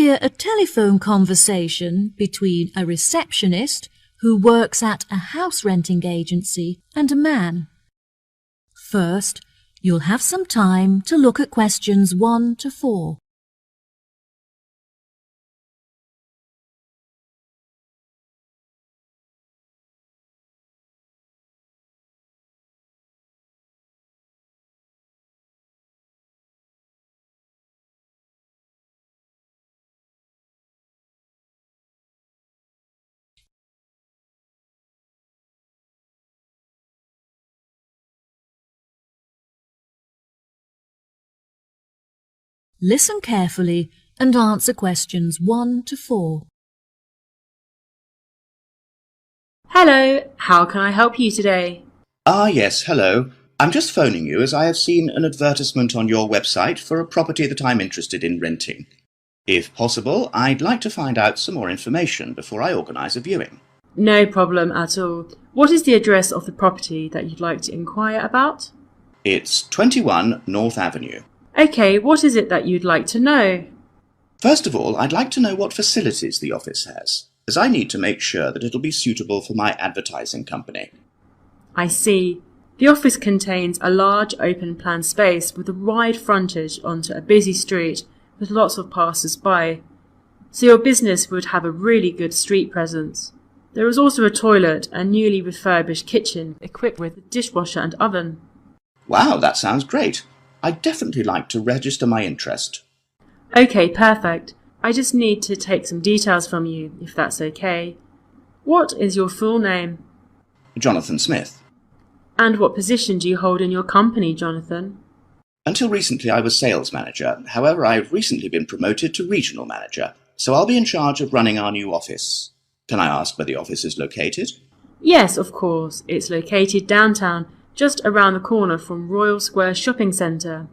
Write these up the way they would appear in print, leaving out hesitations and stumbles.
hear a telephone conversation between a receptionist who works at a house renting agency and a man. First, you'll have some time to look at questions 1 to 4. Listen carefully and answer questions 1 to 4. Hello, how can I help you today? Yes, hello. I'm just phoning you as I have seen an advertisement on your website for a property that I'm interested in renting. If possible, I'd like to find out some more information before I organise a viewing. No problem at all. What is the address of the property that you'd like to inquire about? It's 21 North Avenue. Okay, what is it that you'd like to know? First of all, I'd like to know what facilities the office has, as I need to make sure that it'll be suitable for my advertising company. I see. The office contains a large open-plan space with a wide frontage onto a busy street with lots of passers-by, so your business would have a really good street presence. There is also a toilet and newly refurbished kitchen equipped with a dishwasher and oven. Wow, that sounds great. I'd definitely like to register my interest. Okay, perfect. I just need to take some details from you, if that's okay. What is your full name? Jonathan Smith. And what position do you hold in your company, Jonathan? Until recently I was sales manager. However, I've recently been promoted to regional manager, so I'll be in charge of running our new office. Can I ask where the office is located? Yes, of course. It's located downtown, just around the corner from Royal Square Shopping Centre.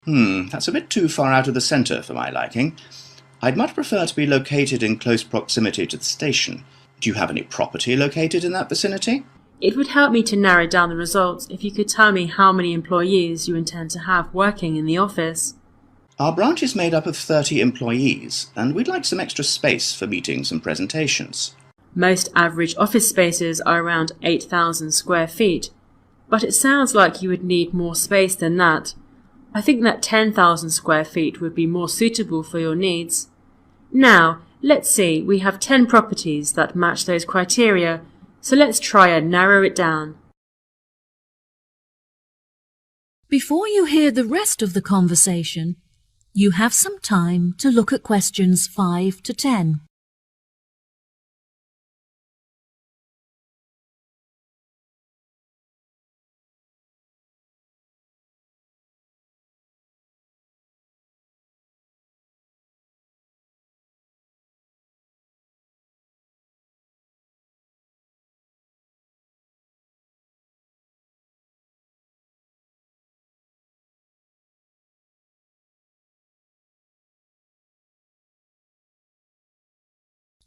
That's a bit too far out of the centre for my liking. I'd much prefer to be located in close proximity to the station. Do you have any property located in that vicinity? It would help me to narrow down the results if you could tell me how many employees you intend to have working in the office. Our branch is made up of 30 employees, and we'd like some extra space for meetings and presentations. Most average office spaces are around 8,000 square feet, but it sounds like you would need more space than that. I think that 10,000 square feet would be more suitable for your needs. Now, let's see, we have 10 properties that match those criteria, so let's try and narrow it down. Before you hear the rest of the conversation, you have some time to look at questions 5 to 10.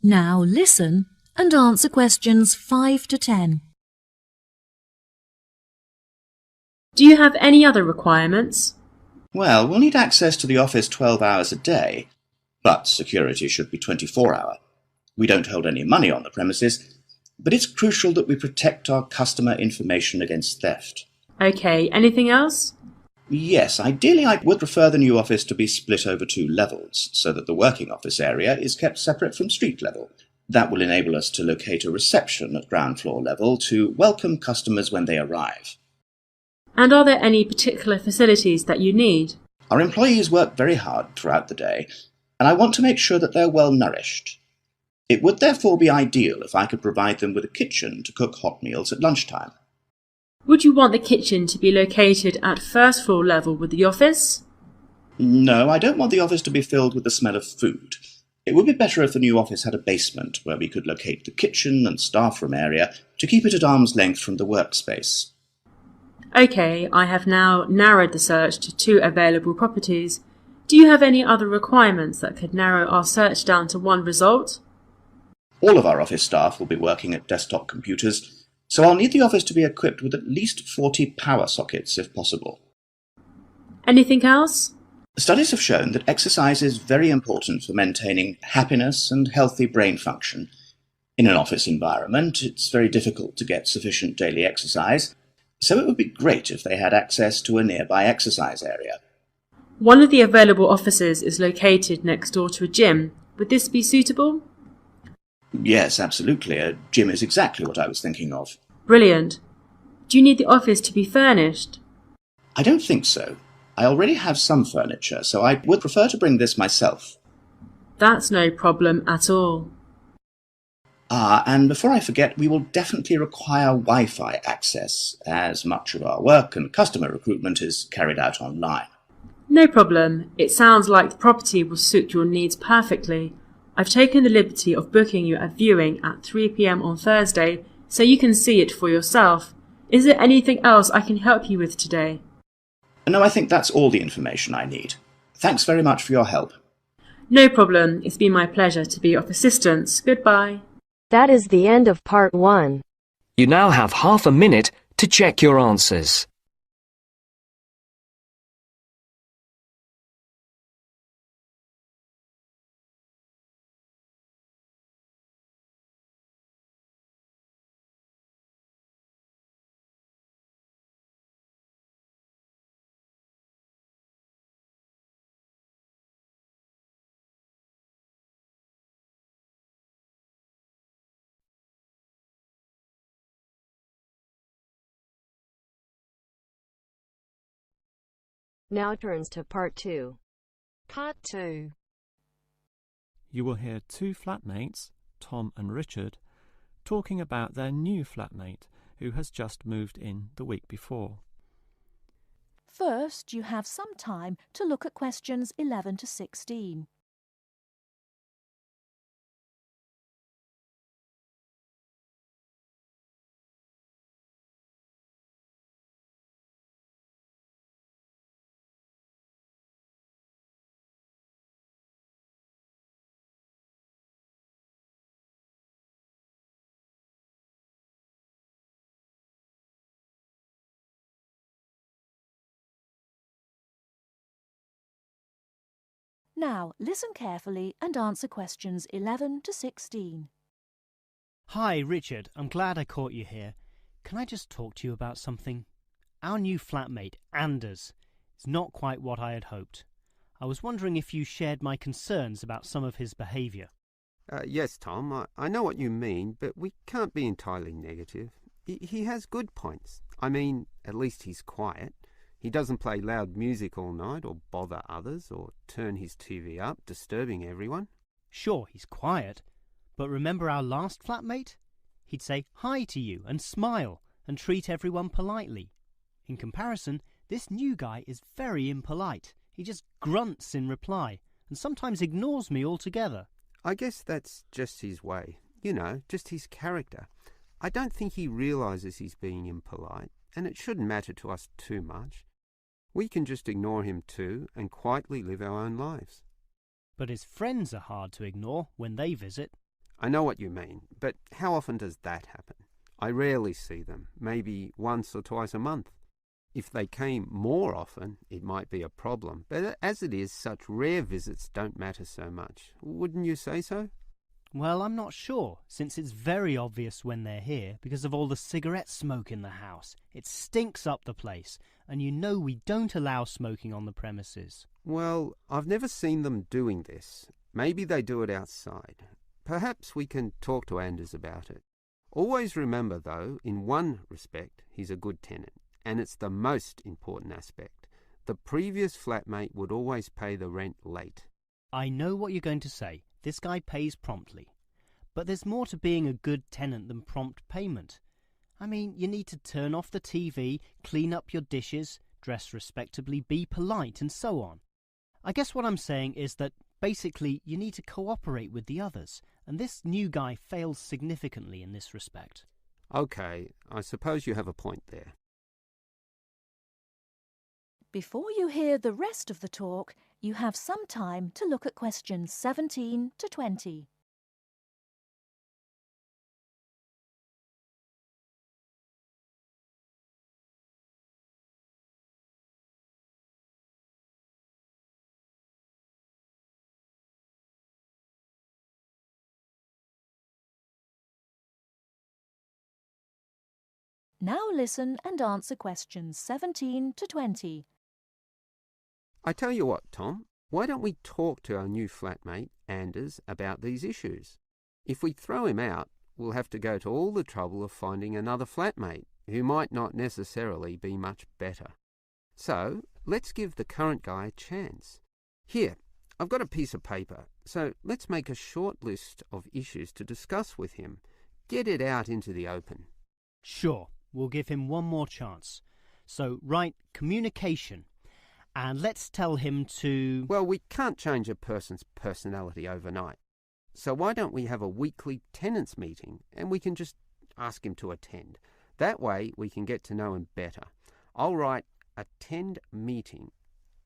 Now listen and answer questions 5 to 10. Do you have any other requirements? Well, we'll need access to the office 12 hours a day, but security should be 24-hour. We don't hold any money on the premises, but it's crucial that we protect our customer information against theft. Okay, anything else? Yes, ideally I would prefer the new office to be split over 2 levels, so that the working office area is kept separate from street level. That will enable us to locate a reception at ground floor level to welcome customers when they arrive. And are there any particular facilities that you need? Our employees work very hard throughout the day, and I want to make sure that they're well nourished. It would therefore be ideal if I could provide them with a kitchen to cook hot meals at lunchtime. Would you want the kitchen to be located at first floor level with the office? No, I don't want the office to be filled with the smell of food. It would be better if the new office had a basement where we could locate the kitchen and staff room area to keep it at arm's length from the workspace. Okay, I have now narrowed the search to 2 available properties. Do you have any other requirements that could narrow our search down to 1 result? All of our office staff will be working at desktop computers, so I'll need the office to be equipped with at least 40 power sockets if possible. Anything else? Studies have shown that exercise is very important for maintaining happiness and healthy brain function. In an office environment, it's very difficult to get sufficient daily exercise, so it would be great if they had access to a nearby exercise area. One of the available offices is located next door to a gym. Would this be suitable? Yes, absolutely. A gym is exactly what I was thinking of. Brilliant. Do you need the office to be furnished? I don't think so. I already have some furniture, so I would prefer to bring this myself. That's no problem at all. And before I forget, we will definitely require Wi-Fi access, as much of our work and customer recruitment is carried out online. No problem. It sounds like the property will suit your needs perfectly. I've taken the liberty of booking you a viewing at 3 p.m. on Thursday, so you can see it for yourself. Is there anything else I can help you with today? No, I think that's all the information I need. Thanks very much for your help. No problem. It's been my pleasure to be of assistance. Goodbye. That is the end of part 1. You now have half a minute to check your answers. Now turns to part 2. Part 2. You will hear two flatmates, Tom and Richard, talking about their new flatmate who has just moved in the week before. First, you have some time to look at questions 11 to 16. Now, listen carefully and answer questions 11 to 16. Hi, Richard. I'm glad I caught you here. Can I just talk to you about something? Our new flatmate, Anders, is not quite what I had hoped. I was wondering if you shared my concerns about some of his behaviour. Yes, Tom, I know what you mean, but we can't be entirely negative. He has good points. I mean, at least he's quiet. He doesn't play loud music all night or bother others or turn his TV up, disturbing everyone. Sure, he's quiet, but remember our last flatmate? He'd say hi to you and smile and treat everyone politely. In comparison, this new guy is very impolite. He just grunts in reply and sometimes ignores me altogether. I guess that's just his way. You know, just his character. I don't think he realises he's being impolite, and it shouldn't matter to us too much. We can just ignore him too and quietly live our own lives. But his friends are hard to ignore when they visit. I know what you mean, but how often does that happen? I rarely see them, maybe once or twice a month. If they came more often, it might be a problem, but as it is, such rare visits don't matter so much. Wouldn't you say so? Well, I'm not sure, since it's very obvious when they're here because of all the cigarette smoke in the house. It stinks up the place, and you know we don't allow smoking on the premises. Well, I've never seen them doing this. Maybe they do it outside. Perhaps we can talk to Anders about it. Always remember, though, in one respect, he's a good tenant, and it's the most important aspect. The previous flatmate would always pay the rent late. I know what you're going to say. This guy pays promptly. But there's more to being a good tenant than prompt payment. I mean, you need to turn off the TV, clean up your dishes, dress respectably, be polite, and so on. I guess what I'm saying is that basically you need to cooperate with the others, and this new guy fails significantly in this respect. Okay, I suppose you have a point there. Before you hear the rest of the talk, you have some time to look at questions 17 to 20. Now listen and answer questions 17 to 20. I tell you what, Tom, why don't we talk to our new flatmate, Anders, about these issues? If we throw him out, we'll have to go to all the trouble of finding another flatmate who might not necessarily be much better. So, let's give the current guy a chance. Here, I've got a piece of paper, so let's make a short list of issues to discuss with him. Get it out into the open. Sure, we'll give him one more chance. So write communication, and let's tell him to... Well, we can't change a person's personality overnight. So why don't we have a weekly tenants meeting and we can just ask him to attend. That way we can get to know him better. I'll write attend meeting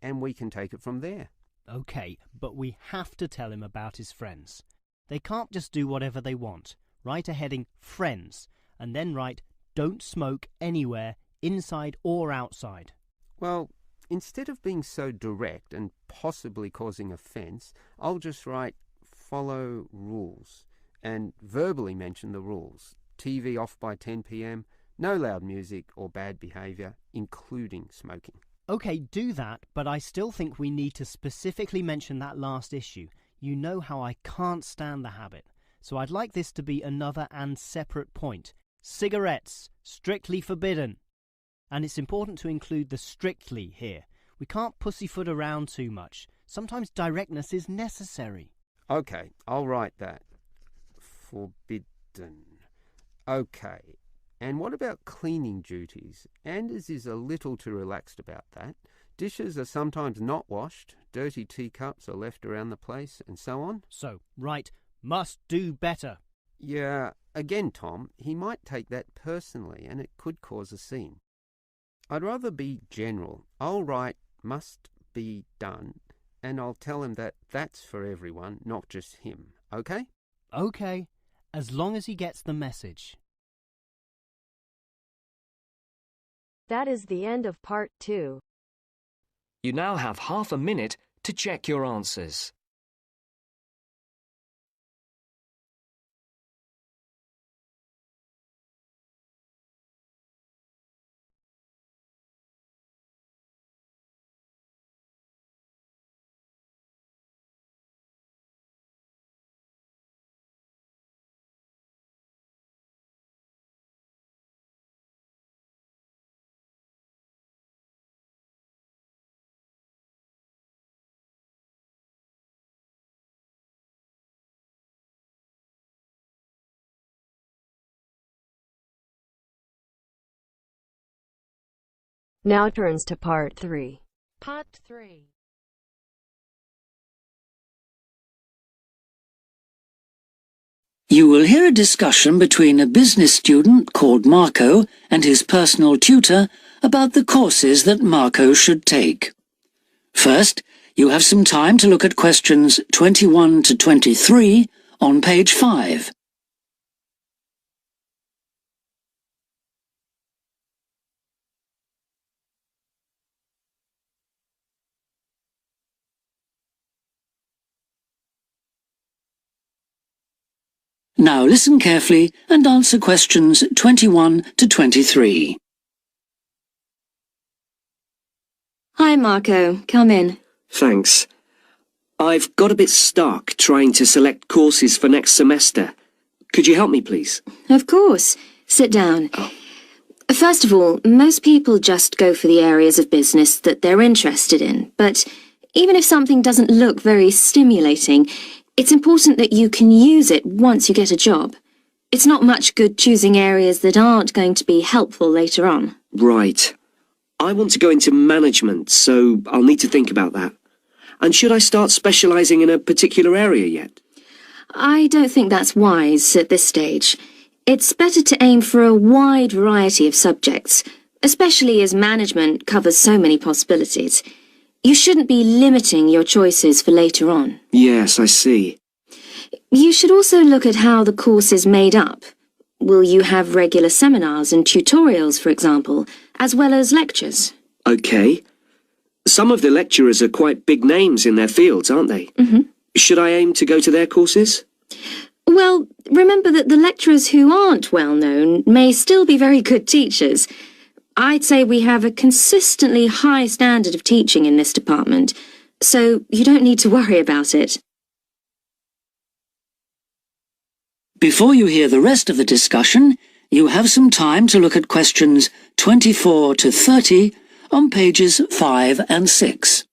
and we can take it from there. OK, but we have to tell him about his friends. They can't just do whatever they want. Write a heading friends and then write don't smoke anywhere, inside or outside. Well, instead of being so direct and possibly causing offence, I'll just write follow rules and verbally mention the rules. TV off by 10 p.m, no loud music or bad behaviour, including smoking. OK, do that, but I still think we need to specifically mention that last issue. You know how I can't stand the habit. So I'd like this to be another and separate point. Cigarettes, strictly forbidden. And it's important to include the strictly here. We can't pussyfoot around too much. Sometimes directness is necessary. OK, I'll write that. Forbidden. OK. And what about cleaning duties? Anders is a little too relaxed about that. Dishes are sometimes not washed, dirty teacups are left around the place, and so on. So, write, must do better. Yeah, again, Tom, he might take that personally and it could cause a scene. I'd rather be general. I'll write must be done and I'll tell him that that's for everyone, not just him. OK? OK, as long as he gets the message. That is the end of part 2. You now have half a minute to check your answers. Now turns to part 3. Part 3. You will hear a discussion between a business student called Marco and his personal tutor about the courses that Marco should take. First, you have some time to look at questions 21 to 23 on page 5. Now listen carefully and answer questions 21 to 23. Hi, Marco. Come in. Thanks. I've got a bit stuck trying to select courses for next semester. Could you help me, please? Of course. Sit down. Oh. First of all, most people just go for the areas of business that they're interested in, but even if something doesn't look very stimulating, it's important that you can use it once you get a job. It's not much good choosing areas that aren't going to be helpful later on. Right. I want to go into management, so I'll need to think about that. And should I start specialising in a particular area yet? I don't think that's wise at this stage. It's better to aim for a wide variety of subjects, especially as management covers so many possibilities. You shouldn't be limiting your choices for later on. Yes, I see. You should also look at how the course is made up. Will you have regular seminars and tutorials, for example, as well as lectures? OK. Some of the lecturers are quite big names in their fields, aren't they? Mm-hmm. Should I aim to go to their courses? Well, remember that the lecturers who aren't well known may still be very good teachers. I'd say we have a consistently high standard of teaching in this department, so you don't need to worry about it. Before you hear the rest of the discussion, you have some time to look at questions 24 to 30 on pages 5 and 6.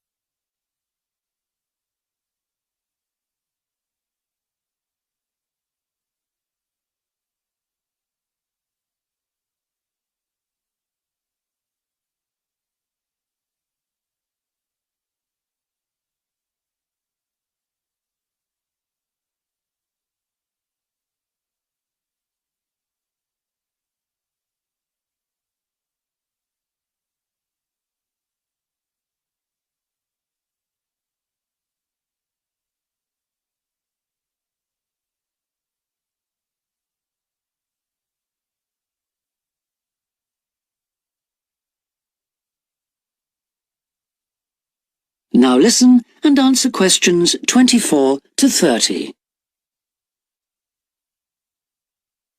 Now listen and answer questions 24 to 30.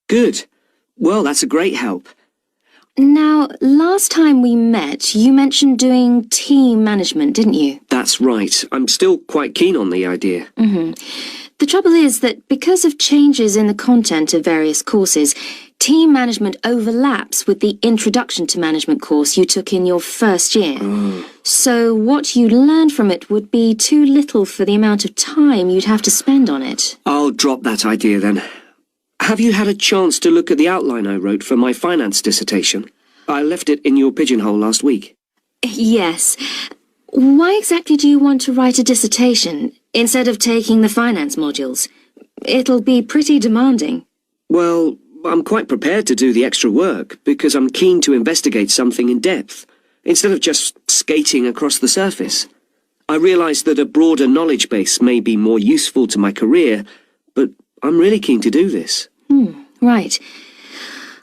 Good. Well, that's a great help. Now, last time we met, you mentioned doing team management, didn't you? That's right. I'm still quite keen on the idea. The trouble is that because of changes in the content of various courses, team management overlaps with the Introduction to Management course you took in your first year. So what you learned from it would be too little for the amount of time you'd have to spend on it. I'll drop that idea then. Have you had a chance to look at the outline I wrote for my finance dissertation? I left it in your pigeonhole last week. Yes. Why exactly do you want to write a dissertation instead of taking the finance modules? It'll be pretty demanding. Well, I'm quite prepared to do the extra work because I'm keen to investigate something in depth, instead of just skating across the surface. I realise that a broader knowledge base may be more useful to my career, but I'm really keen to do this. Right.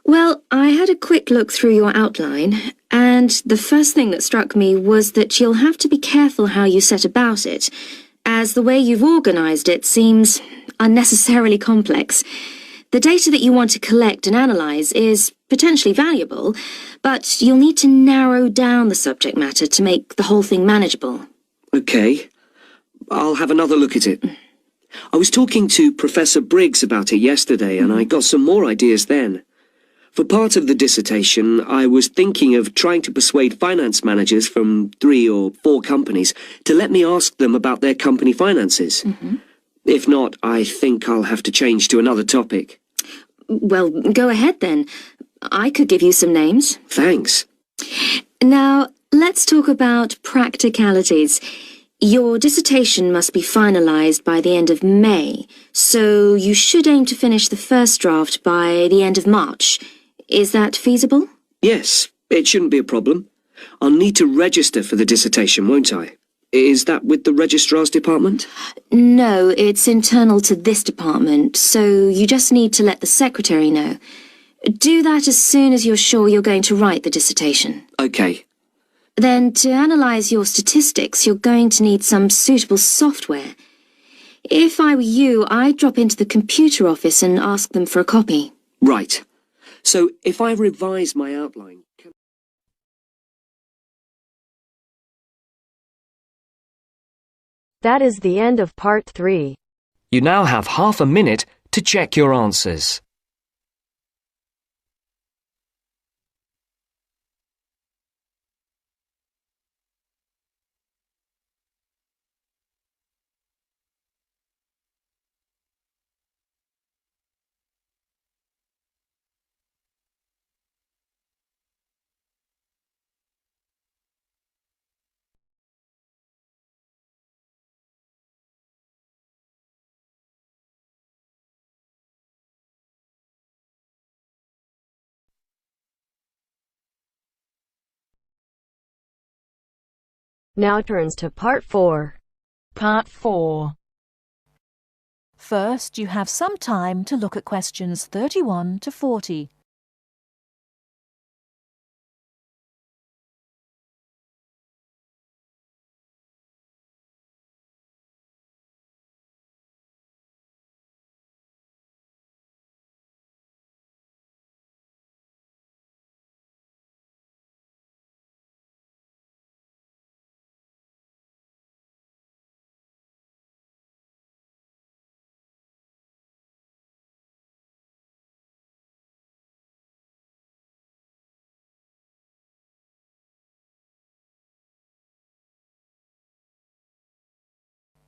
Well, I had a quick look through your outline, and the first thing that struck me was that you'll have to be careful how you set about it, as the way you've organised it seems unnecessarily complex. The data that you want to collect and analyse is potentially valuable, but you'll need to narrow down the subject matter to make the whole thing manageable. Okay. I'll have another look at it. I was talking to Professor Briggs about it yesterday, and I got some more ideas then. For part of the dissertation, I was thinking of trying to persuade finance managers from 3 or 4 companies to let me ask them about their company finances. If not, I think I'll have to change to another topic. Well, go ahead then. I could give you some names. Thanks. Now, let's talk about practicalities. Your dissertation must be finalised by the end of May, so you should aim to finish the first draft by the end of March. Is that feasible? Yes, it shouldn't be a problem. I'll need to register for the dissertation, won't I? Is that with the registrar's department? No, it's internal to this department, so you just need to let the secretary know. Do that as soon as you're sure you're going to write the dissertation. Okay. Then, to analyse your statistics, you're going to need some suitable software. If I were you, I'd drop into the computer office and ask them for a copy. Right. So, if I revise my outline... That is the end of part 3. You now have half a minute to check your answers. Now turns to part 4. Part 4. First, you have some time to look at questions 31 to 40.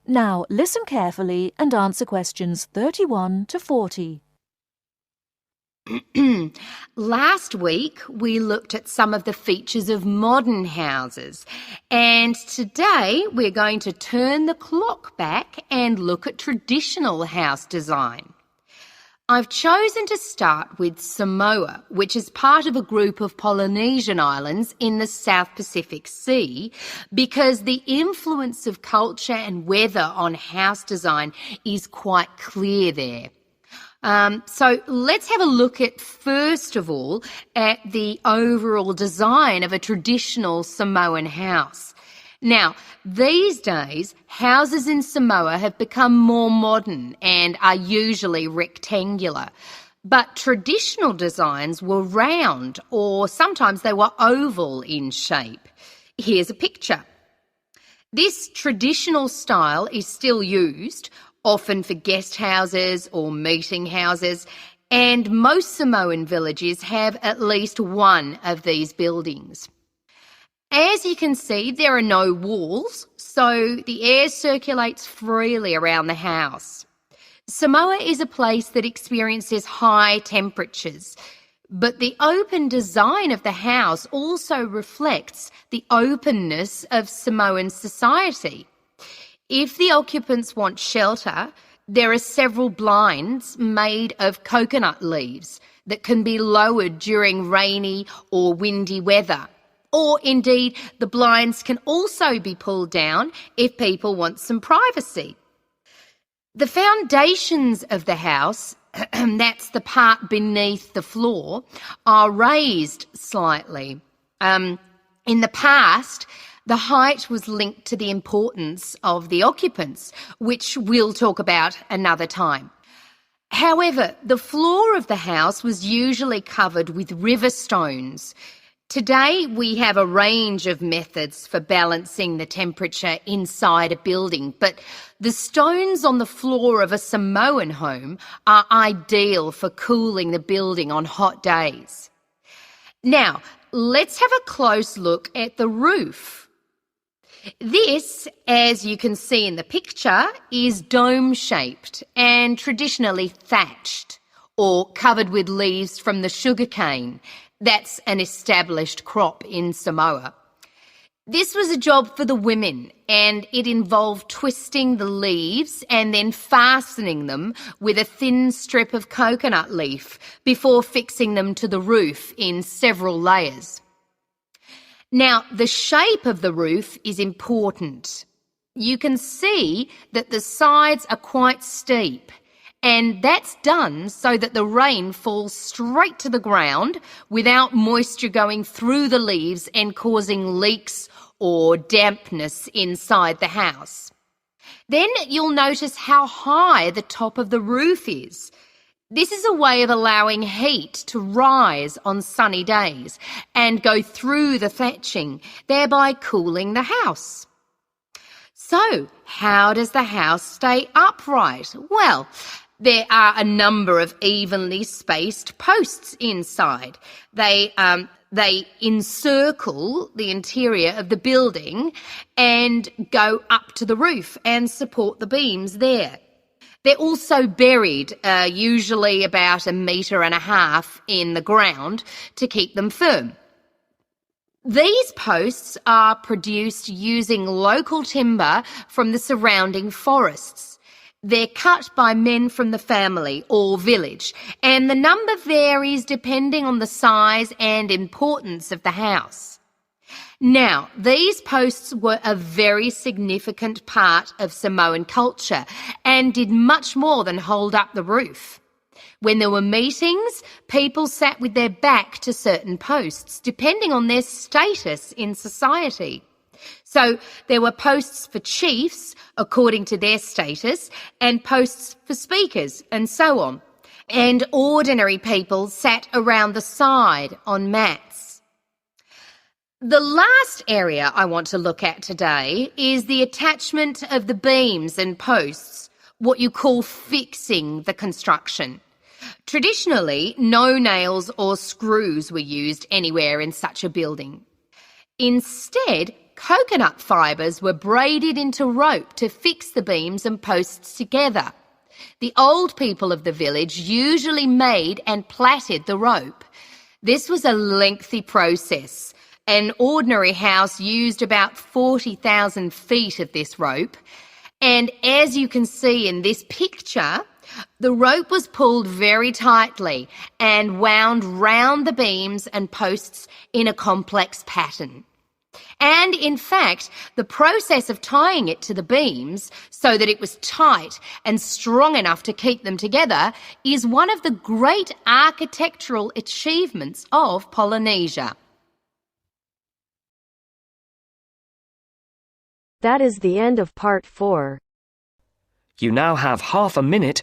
Now listen carefully and answer questions 31 to 40. Last week we looked at some of the features of modern houses, and today we're going to turn the clock back and look at traditional house design. I've chosen to start with Samoa, which is part of a group of Polynesian islands in the South Pacific Sea, because the influence of culture and weather on house design is quite clear there. So let's have a look at, first of all, at the overall design of a traditional Samoan house. Now, these days, houses in Samoa have become more modern and are usually rectangular. But traditional designs were round, or sometimes they were oval in shape. Here's a picture. This traditional style is still used, often for guest houses or meeting houses, and most Samoan villages have at least one of these buildings. As you can see, there are no walls, so the air circulates freely around the house. Samoa is a place that experiences high temperatures, but the open design of the house also reflects the openness of Samoan society. If the occupants want shelter, there are several blinds made of coconut leaves that can be lowered during rainy or windy weather. Or indeed, the blinds can also be pulled down if people want some privacy. The foundations of the house, that's the part beneath the floor, are raised slightly. In the past, the height was linked to the importance of the occupants, which we'll talk about another time. However, the floor of the house was usually covered with river stones. Today, we have a range of methods for balancing the temperature inside a building, but the stones on the floor of a Samoan home are ideal for cooling the building on hot days. Now, let's have a close look at the roof. This, as you can see in the picture, is dome-shaped and traditionally thatched or covered with leaves from the sugarcane. That's an established crop in Samoa. This was a job for the women, and it involved twisting the leaves and then fastening them with a thin strip of coconut leaf before fixing them to the roof in several layers. Now, the shape of the roof is important. You can see that the sides are quite steep, and that's done so that the rain falls straight to the ground without moisture going through the leaves and causing leaks or dampness inside the house. Then you'll notice how high the top of the roof is. This is a way of allowing heat to rise on sunny days and go through the thatching, thereby cooling the house. So, how does the house stay upright? Well, there are a number of evenly spaced posts inside. They encircle the interior of the building and go up to the roof and support the beams there. They're also buried, usually about 1.5 meters in the ground to keep them firm. These posts are produced using local timber from the surrounding forests. They're cut by men from the family or village, and the number varies depending on the size and importance of the house. Now, these posts were a very significant part of Samoan culture and did much more than hold up the roof. When there were meetings, people sat with their back to certain posts, depending on their status in society. So there were posts for chiefs, according to their status, and posts for speakers, and so on. And ordinary people sat around the side on mats. The last area I want to look at today is the attachment of the beams and posts, what you call fixing the construction. Traditionally, no nails or screws were used anywhere in such a building. Instead, Coconut fibres were braided into rope to fix the beams and posts together. The old people of the village usually made and plaited the rope. This was a lengthy process. An ordinary house used about 40,000 feet of this rope. And as you can see in this picture, the rope was pulled very tightly and wound round the beams and posts in a complex pattern. And in fact, the process of tying it to the beams so that it was tight and strong enough to keep them together is one of the great architectural achievements of Polynesia. That is the end of part 4. You now have half a minute